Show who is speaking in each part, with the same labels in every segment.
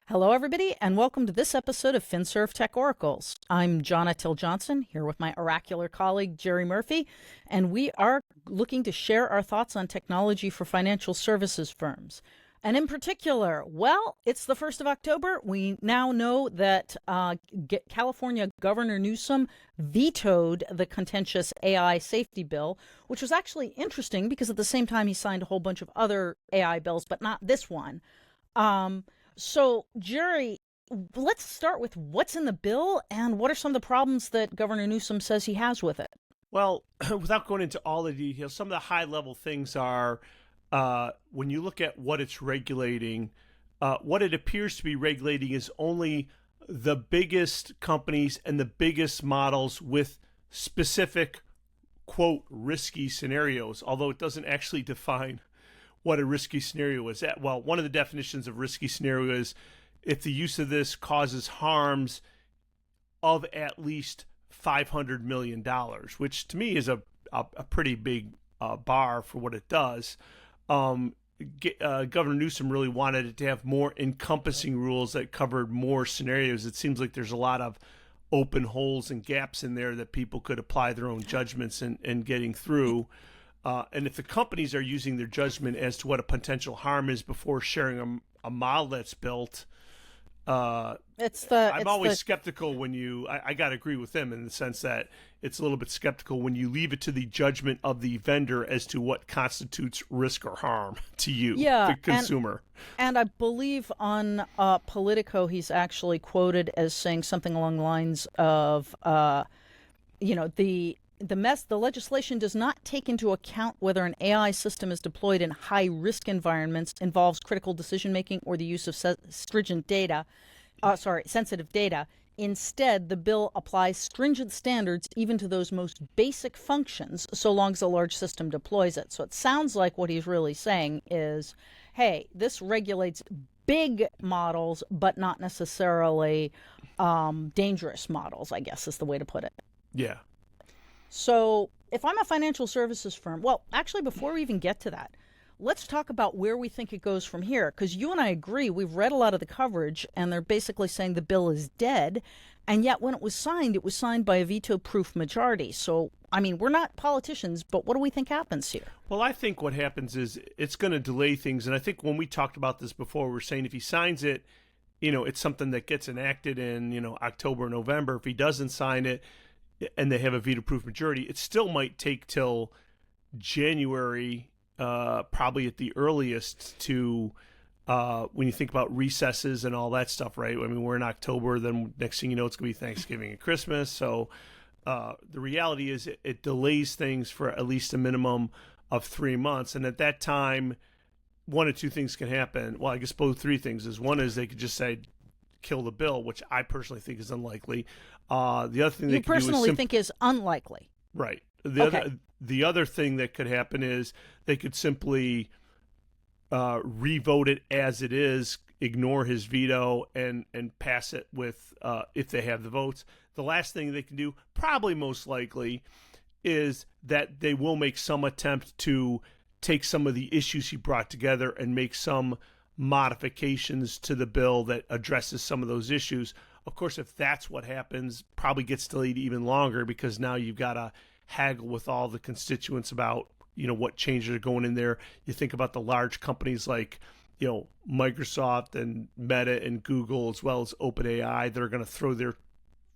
Speaker 1: Hello, everybody, and welcome to this episode of FinServ Tech Oracles. I'm Johna Johnson, here with my oracular colleague, Jerry Murphy, and we are looking to share our thoughts on technology for financial services firms. And in particular, well, it's the 1st of October. We now know that California Governor Newsom vetoed the contentious AI safety bill, which was actually interesting because at the same time he signed a whole bunch of other AI bills, but not this one. So, Jerry, let's start with what's in the bill and what are some of the problems that Governor Newsom says he has with it?
Speaker 2: Well, without going into all the details, some of the high-level things are when you look at what it's regulating, what it appears to be regulating is only the biggest companies and the biggest models with specific, quote, risky scenarios, although it doesn't actually define what a risky scenario is. Well, one of the definitions of risky scenario is if the use of this causes harms of at least $500 million, which to me is a pretty big bar for what it does. Governor Newsom really wanted it to have more encompassing rules that covered more scenarios. It seems like there's a lot of open holes and gaps in there that people could apply their own judgments in getting through. And if the companies are using their judgment as to what a potential harm is before sharing a model that's built, I'm always skeptical when I got to agree with them in the sense that it's a little bit skeptical when you leave it to the judgment of the vendor as to what constitutes risk or harm to you, the consumer.
Speaker 1: And I believe on Politico, he's actually quoted as saying something along the lines of, the legislation does not take into account whether an AI system is deployed in high-risk environments, involves critical decision-making, or the use of sensitive data. Instead, the bill applies stringent standards even to those most basic functions, so long as a large system deploys it. So it sounds like what he's really saying is, hey, this regulates big models, but not necessarily dangerous models, I guess is the way to put it.
Speaker 2: Yeah.
Speaker 1: So if I'm a financial services firm, well, actually, before we even get to that, let's talk about where we think it goes from here. Because you and I agree, we've read a lot of the coverage, and they're basically saying the bill is dead. And yet when it was signed by a veto-proof majority. So, I mean, we're not politicians, but what do we think happens here?
Speaker 2: Well, I think what happens is it's going to delay things. And I think when we talked about this before, we're saying if he signs it, it's something that gets enacted in, October, November. If he doesn't sign it, and they have a veto-proof majority, it still might take till January, probably at the earliest, to when you think about recesses and all that stuff, right? I mean, we're in October, then next thing you know, it's going to be Thanksgiving and Christmas. So the reality is it delays things for at least a minimum of 3 months. And at that time, one or two things can happen. Well, I guess both three things is one is they could just say, kill the bill, which I personally think is unlikely. The other thing
Speaker 1: you personally think is unlikely,
Speaker 2: right? The other thing that could happen is they could simply revote it as it is, ignore his veto, and pass it with if they have the votes. The last thing they can do, probably most likely, is that they will make some attempt to take some of the issues he brought together and make some modifications to the bill that addresses some of those issues. Of course, if that's what happens, probably gets delayed even longer because now you've got to haggle with all the constituents about, what changes are going in there. You think about the large companies like, Microsoft and Meta and Google, as well as OpenAI, that are going to throw their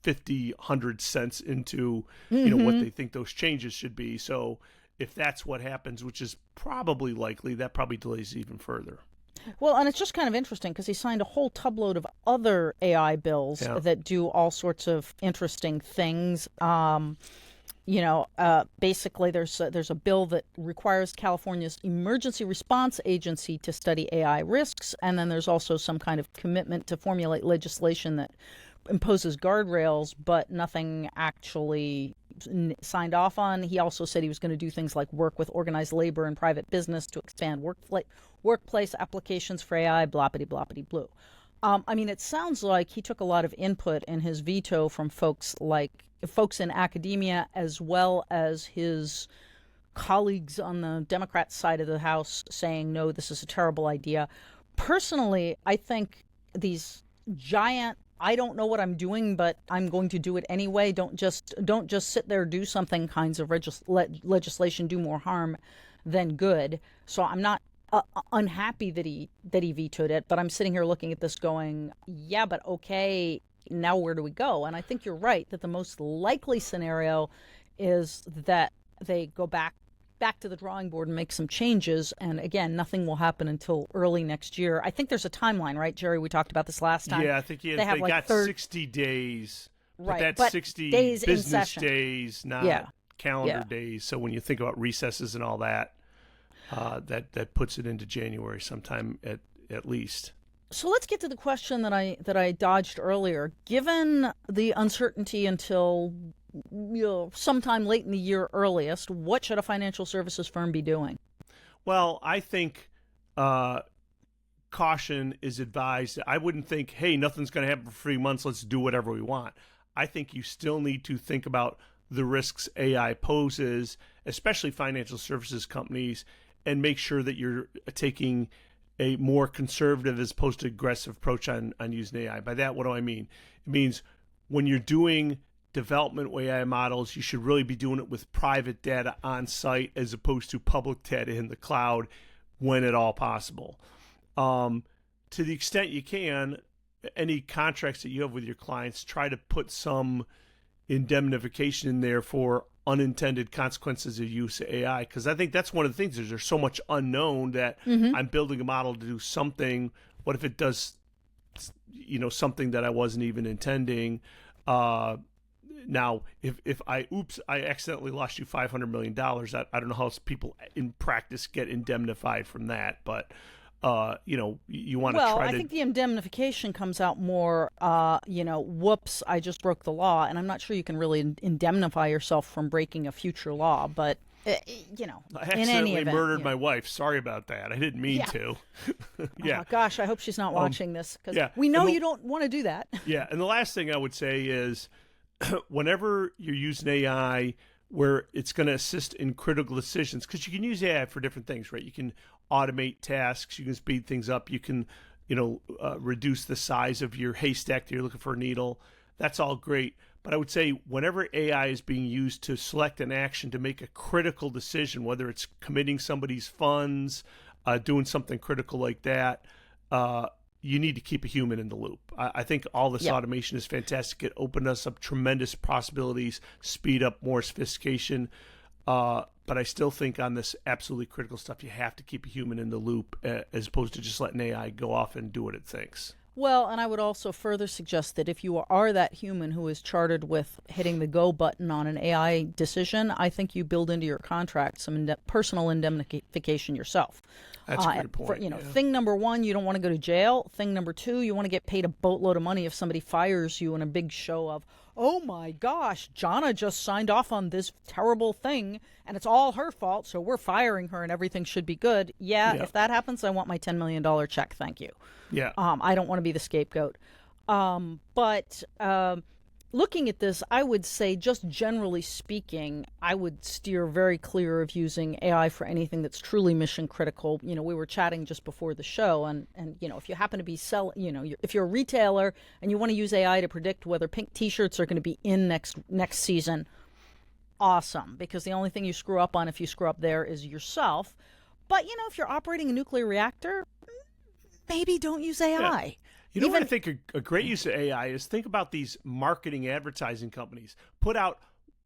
Speaker 2: 50, 100 cents into, what they think those changes should be. So if that's what happens, which is probably likely, that probably delays even further.
Speaker 1: Well, and it's just kind of interesting because he signed a whole tubload of other AI bills that do all sorts of interesting things. Basically, there's a bill that requires California's Emergency Response Agency to study AI risks, and then there's also some kind of commitment to formulate legislation that imposes guardrails, but nothing actually signed off on. He also said he was going to do things like work with organized labor and private business to expand workplace applications for AI, bloppity blue. It sounds like he took a lot of input in his veto from folks in academia, as well as his colleagues on the Democrat side of the House saying, no, this is a terrible idea. Personally, I think these giant, I don't know what I'm doing, but I'm going to do it anyway. Don't just sit there, do something kinds of legislation do more harm than good. So I'm not unhappy that he vetoed it, but I'm sitting here looking at this going, yeah, but okay, now where do we go? And I think you're right that the most likely scenario is that they go back to the drawing board and make some changes. And again, nothing will happen until early next year. I think there's a timeline, right, Jerry? We talked about this last time.
Speaker 2: Yeah, I think they got 60 days.
Speaker 1: Right,
Speaker 2: but that's 60
Speaker 1: days
Speaker 2: business days, not calendar days. So when you think about recesses and all that, that puts it into January sometime at least.
Speaker 1: So let's get to the question that I dodged earlier. Given the uncertainty until sometime late in the year earliest, what should a financial services firm be doing?
Speaker 2: Well, I think caution is advised. I wouldn't think, hey, nothing's going to happen for 3 months, let's do whatever we want. I think you still need to think about the risks AI poses, especially financial services companies, and make sure that you're taking a more conservative as opposed to aggressive approach on using AI. By that, what do I mean? It means when you're doing development with AI models, you should really be doing it with private data on site as opposed to public data in the cloud when at all possible. To the extent you can, any contracts that you have with your clients, try to put some indemnification in there for unintended consequences of use of AI, because I think that's one of the things. There's so much unknown that I'm building a model to do something. What if it does, something that I wasn't even intending? Now, if I accidentally lost you $500 million, I don't know how people in practice get indemnified from that, but you want to try to...
Speaker 1: Well, I think the indemnification comes out more, whoops, I just broke the law, and I'm not sure you can really indemnify yourself from breaking a future law, but,
Speaker 2: I
Speaker 1: in
Speaker 2: accidentally
Speaker 1: any event,
Speaker 2: murdered my wife. Sorry about that. I didn't mean to. Yeah.
Speaker 1: Oh, gosh, I hope she's not watching this, because we
Speaker 2: And
Speaker 1: know you don't want to do that.
Speaker 2: Yeah, and the last thing I would say is whenever you're using AI where it's going to assist in critical decisions, because you can use AI for different things, right? You can automate tasks, you can speed things up, you can, reduce the size of your haystack that you're looking for a needle. That's all great. But I would say whenever AI is being used to select an action to make a critical decision, whether it's committing somebody's funds, doing something critical like that, you need to keep a human in the loop. I think all this automation is fantastic. It opened us up tremendous possibilities, speed up more sophistication. But I still think on this absolutely critical stuff, you have to keep a human in the loop as opposed to just letting AI go off and do what it thinks.
Speaker 1: Well, and I would also further suggest that if you are that human who is chartered with hitting the go button on an AI decision, I think you build into your contract some personal indemnification yourself.
Speaker 2: That's a good point.
Speaker 1: Thing number one, you don't want to go to jail. Thing number two, you want to get paid a boatload of money if somebody fires you in a big show of, oh my gosh, Johna just signed off on this terrible thing and it's all her fault, so we're firing her and everything should be good. Yeah, if that happens, I want my $10 million check. Thank you.
Speaker 2: Yeah.
Speaker 1: I don't want to be the scapegoat. But looking at this, I would say, just generally speaking, I would steer very clear of using AI for anything that's truly mission critical. We were chatting just before the show, and if you happen to be if you're a retailer and you want to use AI to predict whether pink T-shirts are going to be in next season, awesome, because the only thing you screw up on if you screw up there is yourself. But if you're operating a nuclear reactor, maybe don't use AI.
Speaker 2: Yeah. What I think a great use of AI is, think about these marketing advertising companies. Put out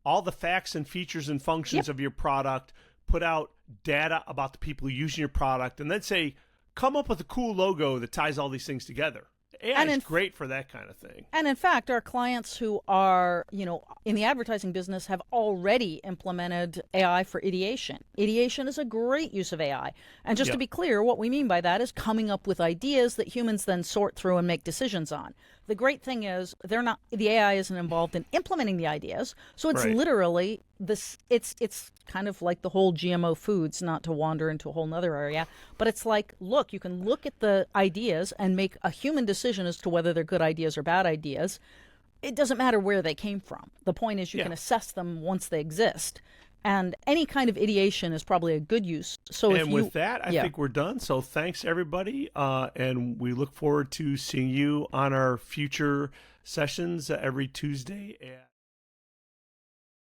Speaker 2: all the facts and features and functions of your product, put out data about the people using your product, and then say, come up with a cool logo that ties all these things together. AI is great for that kind of thing.
Speaker 1: And in fact, our clients who are, in the advertising business have already implemented AI for ideation. Ideation is a great use of AI. And just to be clear, what we mean by that is coming up with ideas that humans then sort through and make decisions on. The great thing is the AI isn't involved in implementing the ideas. So it's literally it's kind of like the whole GMO foods, not to wander into a whole nother area, but it's like, look, you can look at the ideas and make a human decision as to whether they're good ideas or bad ideas. It doesn't matter where they came from. The point is you can assess them once they exist. And any kind of ideation is probably a good use. So
Speaker 2: and with that, I think we're done. So thanks, everybody. And we look forward to seeing you on our future sessions every Tuesday.